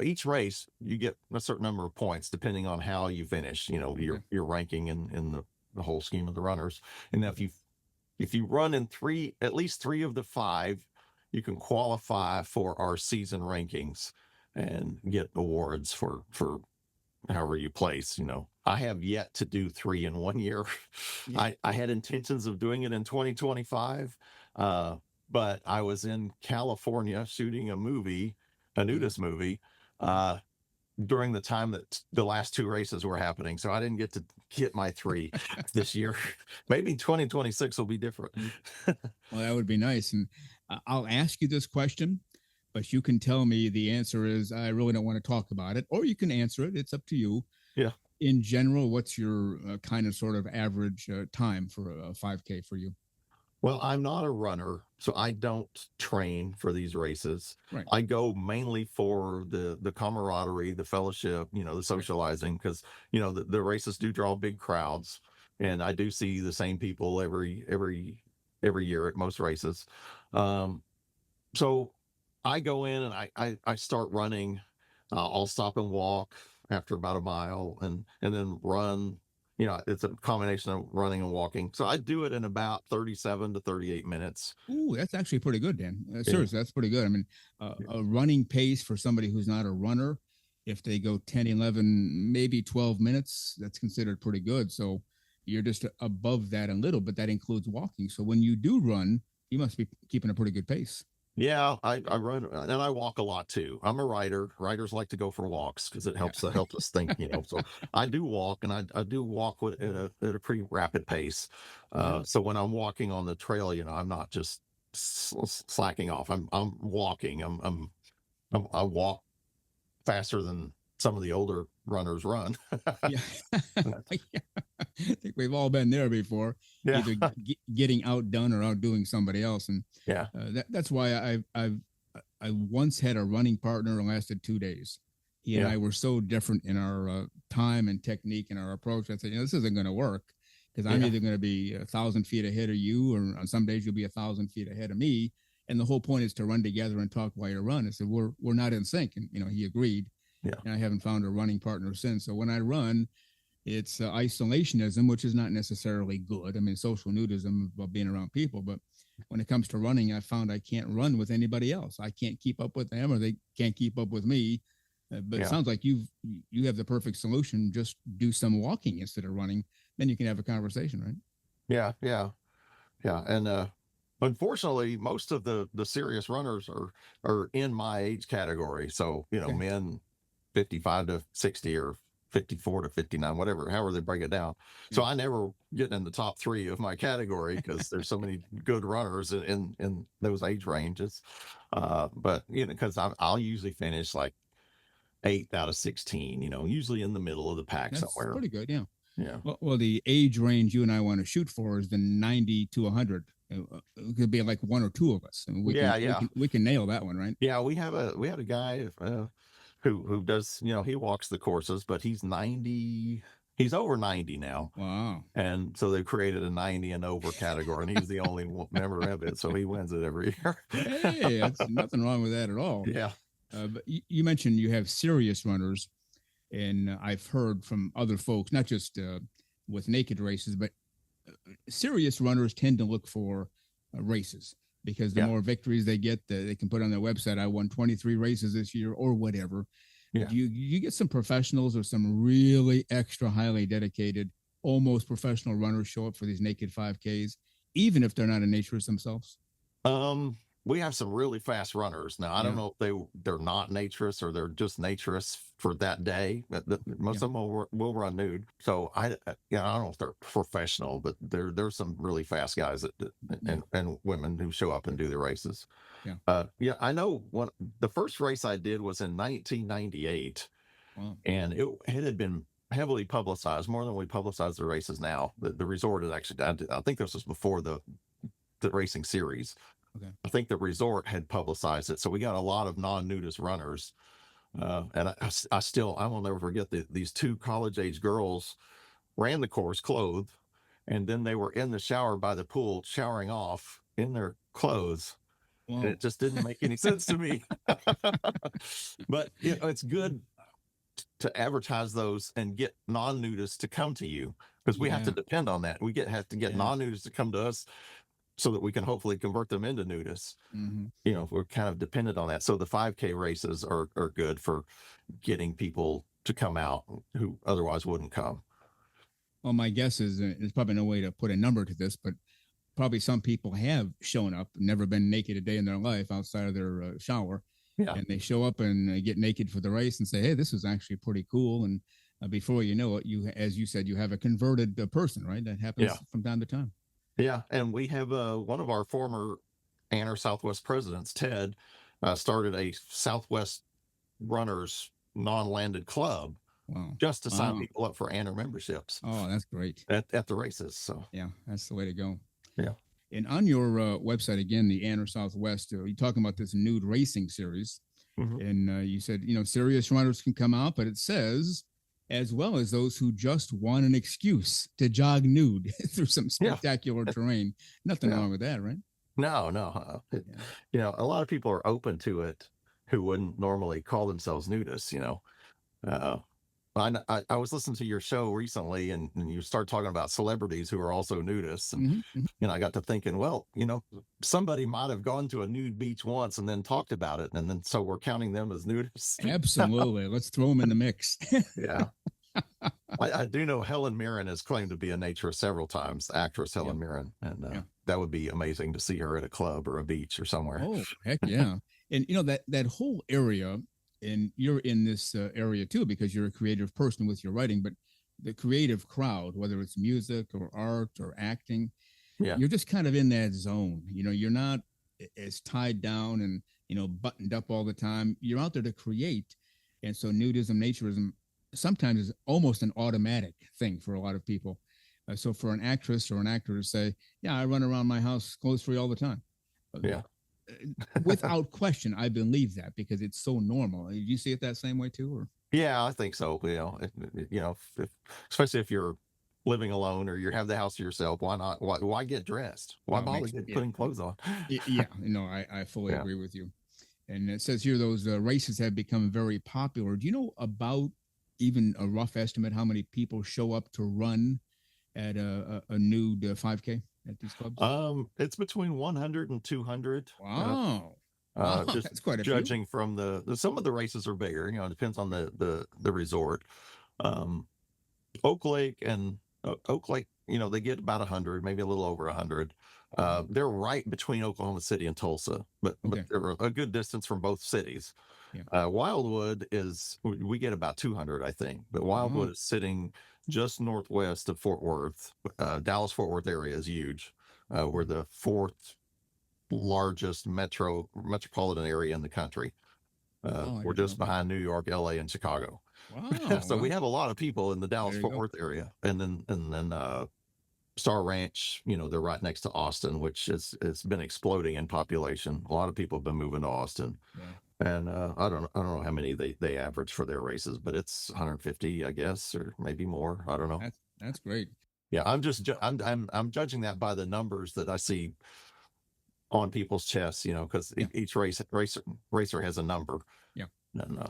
each race, you get a certain number of points depending on how you finish, your ranking in the whole scheme of the runners. And if you run in at least 3 of the 5, you can qualify for our season rankings and get awards for however you place. I have yet to do 3 in 1 year. I had intentions of doing it in 2025, but I was in California shooting a nudist movie, during the time that the last 2 races were happening. So I didn't get to get my 3 this year. Maybe 2026 will be different. Well, that would be nice. And I'll ask you this question, but you can tell me the answer is, I really don't want to talk about it, or you can answer it. It's up to you. Yeah. In general, what's your kind of sort of average time for a 5K for you? Well, I'm not a runner, so I don't train for these races. Right. I go mainly for the camaraderie, the fellowship, the socializing, because, the races do draw big crowds, and I do see the same people every every year at most races. So I go in and I start running. I'll stop and walk after about a mile and then run. It's a combination of running and walking. So I do it in about 37 to 38 minutes. Ooh, that's actually pretty good, Dan. Yeah. Seriously, that's pretty good. I mean, a running pace for somebody who's not a runner, if they go 10, 11, maybe 12 minutes, that's considered pretty good. So you're just above that a little, but that includes walking. So when you do run, you must be keeping a pretty good pace. Yeah, I run and I walk a lot too. I'm a writer. Writers like to go for walks because it helps us think. So I do walk, and I do walk at a pretty rapid pace. So when I'm walking on the trail, I'm not just slacking off. I'm walking. I walk faster than some of the older runners run. Yeah. I think we've all been there before, either getting outdone or outdoing somebody else. And that's why I once had a running partner who lasted 2 days. He and I were so different in our time and technique and our approach. I said, this isn't going to work, because I'm either going to be 1,000 feet ahead of you, or on some days you'll be 1,000 feet ahead of me. And the whole point is to run together and talk while you run. I said, we're not in sync. And, he agreed. Yeah. And I haven't found a running partner since. So when I run, it's isolationism, which is not necessarily good. I mean, social nudism about being around people. But when it comes to running, I found I can't run with anybody else. I can't keep up with them, or they can't keep up with me. But it sounds like you have the perfect solution. Just do some walking instead of running. Then you can have a conversation, right? Yeah. And unfortunately, most of the serious runners are in my age category. So, men 55 to 60 or 54 to 59, however they break it down. So I never get in the top 3 of my category because there's so many good runners in those age ranges. But, because I'll usually finish like 8th out of 16, usually in the middle of the pack somewhere. Pretty good. Yeah. Yeah. Well, the age range you and I want to shoot for is the 90 to 100. It could be like one or two of us. And we can nail that one, right? Yeah. We had a guy, who does, he walks the courses, but he's 90, he's over 90 now. Wow. And so they've created a 90 and over category, and he's the only member of it. So he wins it every year. Hey, that's nothing wrong with that at all. Yeah. But you mentioned you have serious runners, and I've heard from other folks, not just with naked races, but serious runners tend to look for races, because the more victories they get, they can put on their website, I won 23 races this year or whatever. Yeah. You get some professionals or some really extra highly dedicated, almost professional runners show up for these naked 5Ks, even if they're not a naturist themselves? We have some really fast runners. Now, I don't know if they're not naturists or they're just naturists for that day. Most of them will run nude. So I don't know if they're professional, but there's some really fast guys and women who show up and do the races. Yeah. I know the first race I did was in 1998. Wow. And it had been heavily publicized, more than we publicize the races now. The resort is actually, I think this was before the racing series. Okay. I think the resort had publicized it. So we got a lot of non-nudist runners. And I will never forget these 2 college-age girls ran the course clothed, and then they were in the shower by the pool showering off in their clothes. Whoa. And it just didn't make any sense to me. But it's good to advertise those and get non-nudists to come to you, because we have to depend on that. We have to get non-nudists to come to us, so that we can hopefully convert them into nudists. Mm-hmm. We're kind of dependent on that. So the 5K races are good for getting people to come out who otherwise wouldn't come. Well, my guess is there's probably no way to put a number to this, but probably some people have shown up, never been naked a day in their life outside of their shower. Yeah. And they show up and get naked for the race and say, hey, this is actually pretty cool. And before you know it, as you said, you have a converted person, right? That happens from time to time. Yeah, and we have one of our former AANR Southwest presidents, Ted, started a Southwest Runners non-landed club. Wow. Just to sign people up for AANR memberships. Oh, that's great. At the races. So yeah, that's the way to go. Yeah. And on your website, again, the AANR Southwest, you're talking about this nude racing series. Mm-hmm. And you said, serious runners can come out, but it says as well as those who just want an excuse to jog nude through some Yeah. spectacular terrain. Nothing Yeah. wrong with that, right? No, a lot of people are open to it who wouldn't normally call themselves nudists. Uh, I was listening to your show recently, and you started talking about celebrities who are also nudists, and I got to thinking, well, somebody might have gone to a nude beach once and then talked about it, and then so we're counting them as nudists. Absolutely. Let's throw them in the mix. Yeah. I do know Helen Mirren has claimed to be a naturist several times, actress Helen Mirren, and that would be amazing to see her at a club or a beach or somewhere. Oh, heck yeah. And that whole area, and you're in this area too, because you're a creative person with your writing, but the creative crowd, whether it's music or art or acting, you're just kind of in that zone. You're not as tied down and, buttoned up all the time. You're out there to create. And so nudism, naturism sometimes is almost an automatic thing for a lot of people. So for an actress or an actor to say, yeah, I run around my house clothes free all the time. Without question, I believe that because it's so normal. Do you see it that same way too? Or? Yeah, I think so. Especially if you're living alone or you have the house to yourself, why not? Why get dressed? Why bother putting clothes on? Yeah, I fully agree with you. And it says here those races have become very popular. Do you know about even a rough estimate how many people show up to run at a nude 5K at these clubs? It's between 100 and 200. Wow. Just that's quite a judging few. from some of the races are bigger. It depends on the resort. Oak Lake, they get about 100, maybe a little over 100. They're right between Oklahoma City and Tulsa, but they're a good distance from both cities. Wildwood we get about 200, I think, but Wildwood is sitting just northwest of Fort Worth. Dallas-Fort Worth area is huge. We're the fourth largest metropolitan area in the country. We're just behind New York, LA, and Chicago. Wow. So we have a lot of people in the Dallas-Fort Worth area, and then Star Ranch, they're right next to Austin, which it's been exploding in population. A lot of people have been moving to Austin. And I don't know how many they average for their races, but it's 150, I guess, or maybe more. I don't know. That's great. Yeah, I'm judging that by the numbers that I see on people's chests, because each racer has a number. Yeah. And,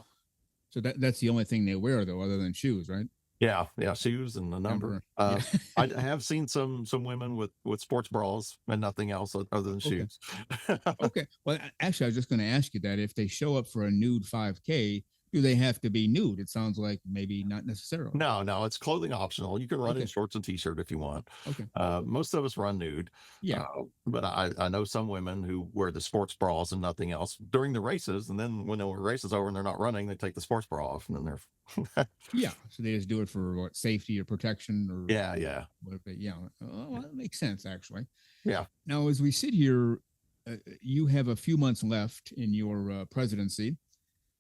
so that's the only thing they wear, though, other than shoes, right? Yeah, shoes and the number. I have seen some women with sports bras and nothing else other than shoes. Okay. Well, actually, I was just going to ask you that if they show up for a nude 5K, do they have to be nude? It sounds like maybe not necessarily. No, it's clothing optional. You can run in shorts and t-shirt if you want. Okay. Most of us run nude. Yeah. But I know some women who wear the sports bras and nothing else during the races, and then when the race is over and they're not running, they take the sports bra off, and then they're So they just do it for safety or protection or yeah. Well, that makes sense actually. Yeah. Now, as we sit here, you have a few months left in your presidency.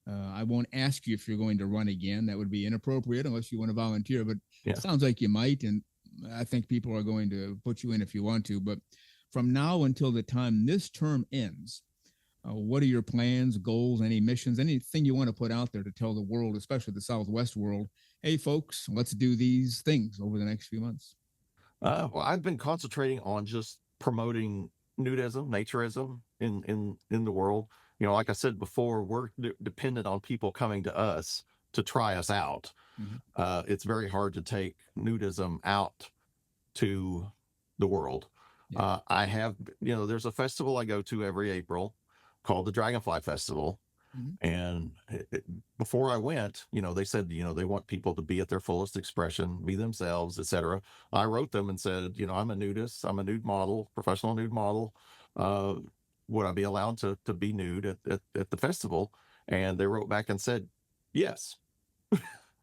I won't ask you if you're going to run again. That would be inappropriate unless you want to volunteer, but it sounds like you might. And I think people are going to put you in if you want to. But from now until the time this term ends, what are your plans, goals, any missions, anything you want to put out there to tell the world, especially the Southwest world, hey, folks, let's do these things over the next few months? Well, I've been concentrating on just promoting nudism, naturism in the world. Like I said before, we're dependent on people coming to us to try us out. It's very hard to take nudism out to the world. I have, there's a festival I go to every April called the Dragonfly Festival. And before I went, they said, they want people to be at their fullest expression, be themselves, etc. I wrote them and said, I'm a nudist, I'm a nude model, professional nude model. Would I be allowed to be nude at the festival? And they wrote back and said, yes.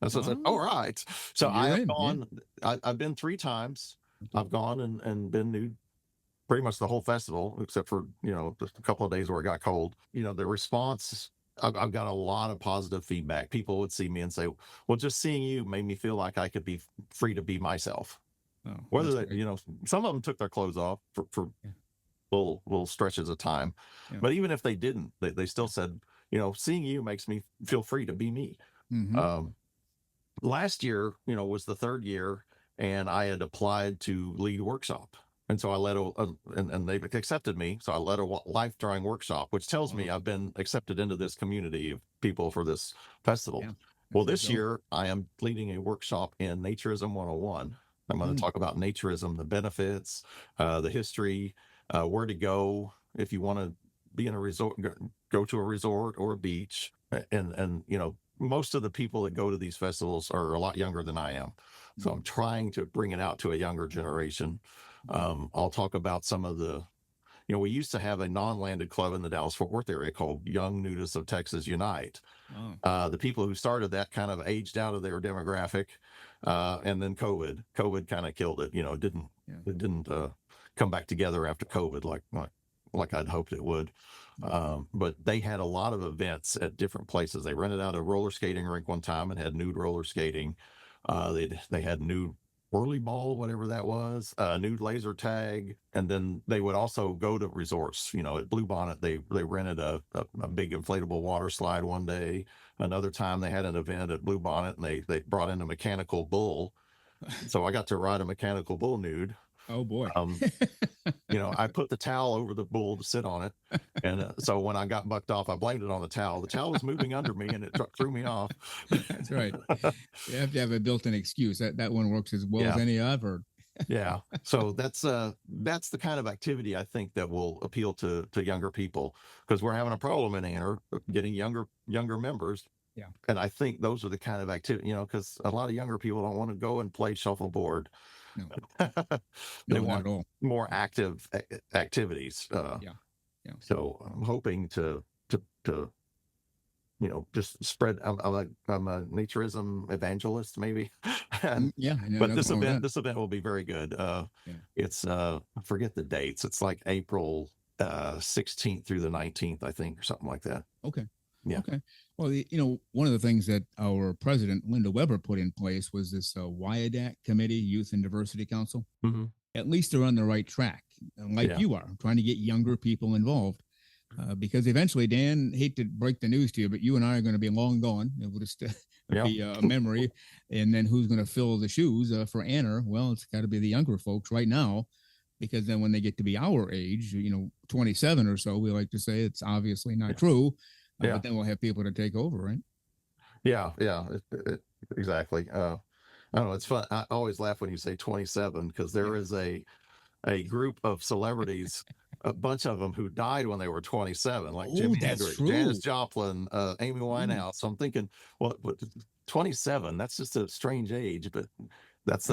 And so I said, all right. So I have gone, I've been 3 times. I've gone and been nude pretty much the whole festival, except for, just a couple of days where it got cold. The response, I've got a lot of positive feedback. People would see me and say, well, just seeing you made me feel like I could be free to be myself. Whether they, some of them took their clothes off for little stretches of time. But even if they didn't, they still said, seeing you makes me feel free to be me. last year, was the third year, and I had applied to lead workshop. And so I led and they've accepted me. So I led a life drawing workshop, which tells me I've been accepted into this community of people for this festival. Yeah. Well, this year I am leading a workshop in Naturism 101. I'm going to talk about naturism, the benefits, the history, where to go if you want to be in a resort, go to a resort or a beach. And most of the people that go to these festivals are a lot younger than I am. So I'm trying to bring it out to a younger generation. I'll talk about some of the, we used to have a non-landed club in the Dallas-Fort Worth area called Young Nudists of Texas Unite. The people who started that kind of aged out of their demographic. And then COVID kind of killed it. It didn't come back together after COVID like I'd hoped it would. But they had a lot of events at different places. They rented out a roller skating rink one time and had nude roller skating. They had nude whirly ball, whatever that was, nude laser tag. And then they would also go to resorts, at Bluebonnet. They rented a big inflatable water slide one day. Another time they had an event at Bluebonnet and they brought in a mechanical bull. So I got to ride a mechanical bull nude. Oh boy. I put the towel over the bull to sit on it. And so when I got bucked off, I blamed it on the towel. The towel was moving under me and it threw me off. That's right. You have to have a built-in excuse. That one works as well as any I've heard. Yeah. So that's the kind of activity I think that will appeal to younger people, because we're having a problem in AANR getting younger members. Yeah. And I think those are the kind of activity, because a lot of younger people don't want to go and play shuffleboard. No. They not want at all. more active activities. Yeah. So I'm hoping to just spread. I'm a naturism evangelist, maybe. But this event will be very good. It's I forget the dates. It's like April 16th through the 19th, I think, or something like that. Okay. Yeah. Okay. Well, one of the things that our president, Linda Weber, put in place was this WIADAC committee, Youth and Diversity Council. Mm-hmm. At least they're on the right track, like you are, trying to get younger people involved. Because eventually, Dan, hate to break the news to you, but you and I are going to be long gone. It will just be a memory. And then who's going to fill the shoes for AANR? Well, it's got to be the younger folks right now, because then when they get to be our age, 27 or so, we like to say it's obviously not true. But then we'll have people to take over, right? Yeah, exactly. I don't know. It's fun. I always laugh when you say 27, because there is a group of celebrities, a bunch of them who died when they were 27, like Jimi Hendrix, Janis Joplin, Amy Winehouse. So I'm thinking, well, 27, that's just a strange age, but that's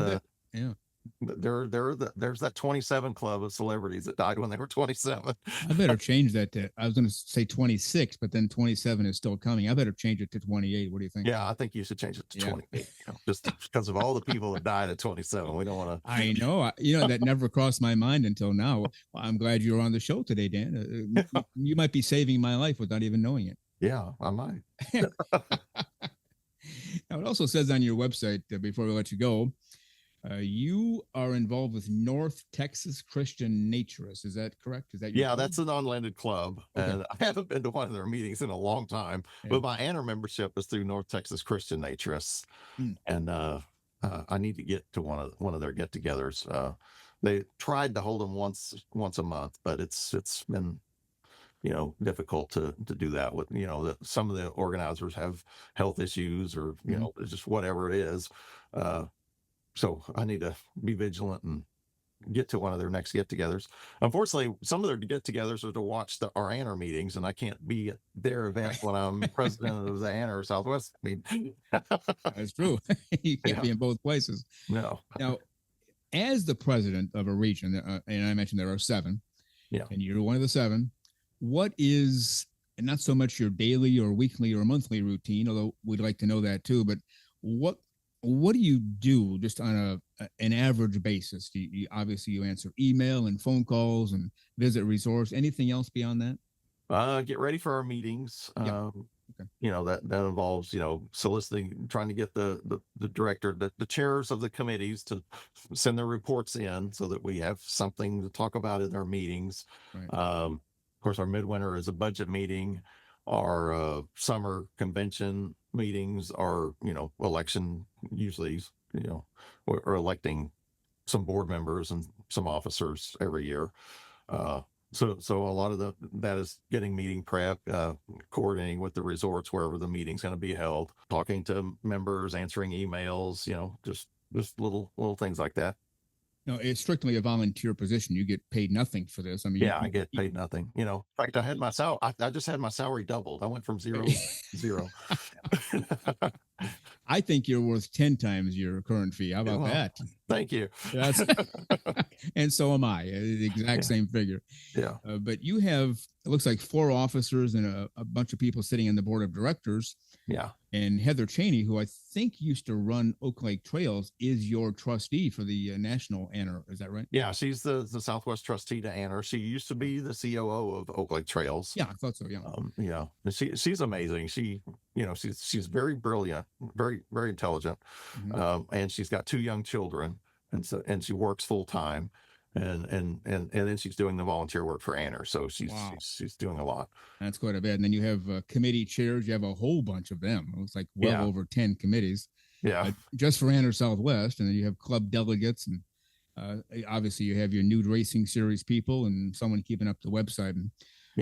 there's that 27 club of celebrities that died when they were 27. I better change that to, I was going to say 26, but then 27 is still coming. I better change it to 28. What do you think? Yeah, I think you should change it to 28, just because of all the people that died at 27. We don't want to. I know. That never crossed my mind until now. Well, I'm glad you're on the show today, Dan. You might be saving my life without even knowing it. Yeah, I might. Now, it also says on your website, before we let you go, you are involved with North Texas Christian Naturists. Is that correct? Is that your club? That's a non-landed club. Okay. And I haven't been to one of their meetings in a long time, but my AANR membership is through North Texas Christian Naturists. And I need to get to one of their get-togethers. They tried to hold them once a month, but it's been difficult to do that with, some of the organizers have health issues or, just whatever it is. So I need to be vigilant and get to one of their next get-togethers. Unfortunately, some of their get-togethers are to watch our AANR meetings, and I can't be at their event when I'm president of the AANR Southwest meeting. That's true. You can't be in both places. No. Now, as the president of a region, and I mentioned there are 7, and you're one of the 7, what is, and not so much your daily or weekly or monthly routine, although we'd like to know that too, but what do you do just on an average basis? Obviously you answer email and phone calls and visit resorts. Anything else beyond that? Get ready for our meetings. Okay. That involves, soliciting, trying to get the director, the chairs of the committees to send their reports in so that we have something to talk about in our meetings. Right. Of course, our midwinter is a budget meeting. Our summer convention meetings are, election usually, or electing some board members and some officers every year. So a lot of that is getting meeting prep, coordinating with the resorts wherever the meeting's going to be held, talking to members, answering emails, just little things like that. No, it's strictly a volunteer position. You get paid nothing for this. I mean, I get paid nothing. In fact, I had my salary. I just had my salary doubled. I went from 0 to 0. I think you're worth 10 times your current fee. How about that? Thank you. That's, and so am I. The exact same figure. Yeah. But you have, it looks like 4 officers and a bunch of people sitting on the board of directors. Yeah. And Heather Cheney, who I think used to run Oak Lake Trails, is your trustee for the national AANR. Is that right? Yeah, she's the Southwest trustee to AANR. She used to be the COO of Oak Lake Trails. Yeah, I thought so. Yeah. And she's amazing. She's very brilliant, very very intelligent, and she's got 2 young children, and she works full time. And then she's doing the volunteer work for AANR, so she's doing a lot. That's quite a bit. And then you have committee chairs. You have a whole bunch of them. It looks like over 10 committees. Yeah, just for AANR Southwest. And then you have club delegates, and obviously you have your nude racing series people and someone keeping up the website. And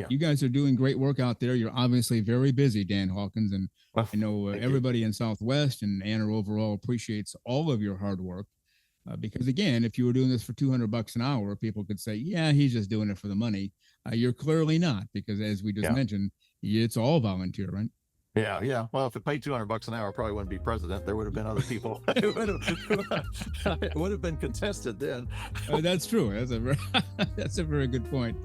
you guys are doing great work out there. You're obviously very busy, Dan Hawkins, and I know everybody in Southwest and AANR overall appreciates all of your hard work. Because again, if you were doing this for $200 an hour, people could say, yeah, he's just doing it for the money. You're clearly not, because as we just mentioned, it's all volunteer, right? Yeah. Well, if it paid $200 an hour, I probably wouldn't be president. There would have been other people. It would have been contested then. That's true. That's a very good point.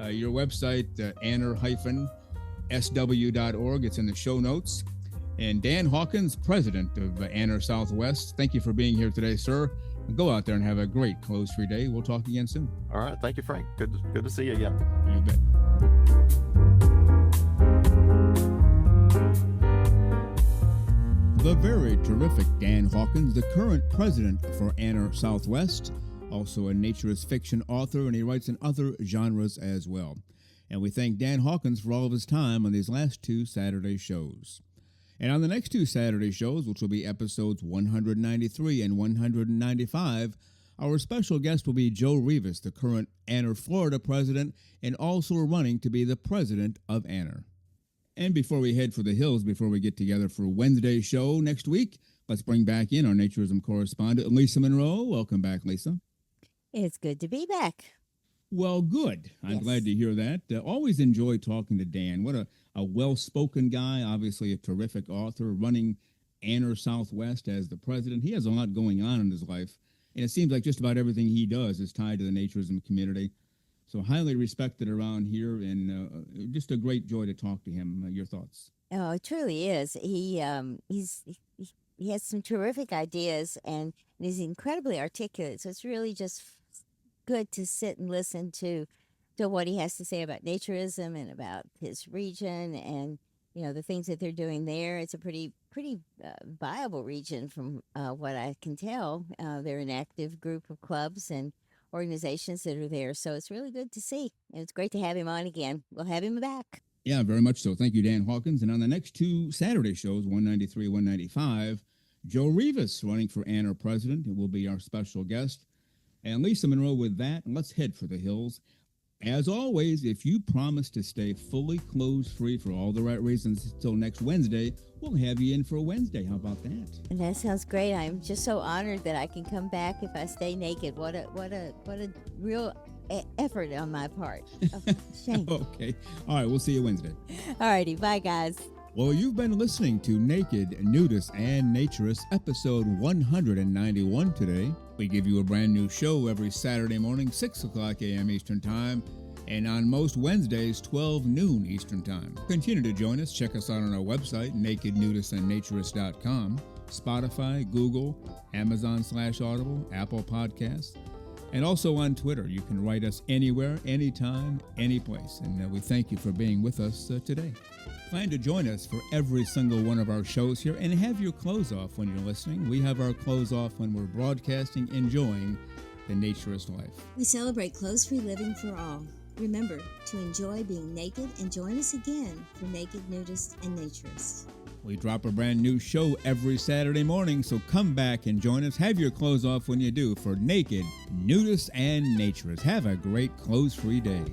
Your website, AANR-SW.org. It's in the show notes. And Dan Hawkins, president of AANR Southwest, thank you for being here today, sir. Go out there and have a great close-free day. We'll talk again soon. All right. Thank you, Frank. Good to see you again. You bet. The very terrific Dan Hawkins, the current president for AANR Southwest, also a naturist fiction author, and he writes in other genres as well. And we thank Dan Hawkins for all of his time on these last 2 Saturday shows. And on the next 2 Saturday shows, which will be episodes 193 and 195, our special guest will be Joe Rivas, the current AANR Florida president and also running to be the president of AANR. And before we head for the hills, before we get together for Wednesday's show next week, let's bring back in our Naturism correspondent, Lisa Monroe. Welcome back, Lisa. It's good to be back. Well, good. I'm glad to hear that. Always enjoy talking to Dan. What a well-spoken guy, obviously a terrific author, running AANR Southwest as the president. He has a lot going on in his life, and it seems like just about everything he does is tied to the naturism community. So highly respected around here, and just a great joy to talk to him. Your thoughts? Oh, it truly is. He has some terrific ideas, and he's incredibly articulate. So it's really just good to sit and listen to what he has to say about naturism and about his region, and the things that they're doing there. It's a pretty viable region from what I can tell. They're an active group of clubs and organizations that are there, so it's really good to see, and it's great to have him on again. We'll have him back. Yeah, very much so. Thank you, Dan Hawkins. And on the next 2 Saturday shows, 193, 195, Joe Rivas, running for AANR president, will be our special guest. And Lisa Monroe, with that, let's head for the hills. As always, if you promise to stay fully clothes-free for all the right reasons until next Wednesday, we'll have you in for Wednesday. How about that? And that sounds great. I'm just so honored that I can come back if I stay naked. What a real effort on my part. Oh, shame. Okay. All right. We'll see you Wednesday. All righty. Bye, guys. Well, you've been listening to Naked, Nudists, and Naturists, episode 191 today. We give you a brand new show every Saturday morning, 6 o'clock a.m. Eastern Time, and on most Wednesdays, 12 noon Eastern Time. Continue to join us. Check us out on our website, nakednudistandnaturist.com, Spotify, Google, Amazon/Audible, Apple Podcasts, and also on Twitter. You can write us anywhere, anytime, any place. And we thank you for being with us today. Plan to join us for every single one of our shows here, and have your clothes off when you're listening. We have our clothes off when we're broadcasting, enjoying the naturist life. We celebrate clothes-free living for all. Remember to enjoy being naked and join us again for Naked Nudists and Naturists. We drop a brand new show every Saturday morning, so come back and join us. Have your clothes off when you do for Naked Nudists and Naturists. Have a great clothes-free day.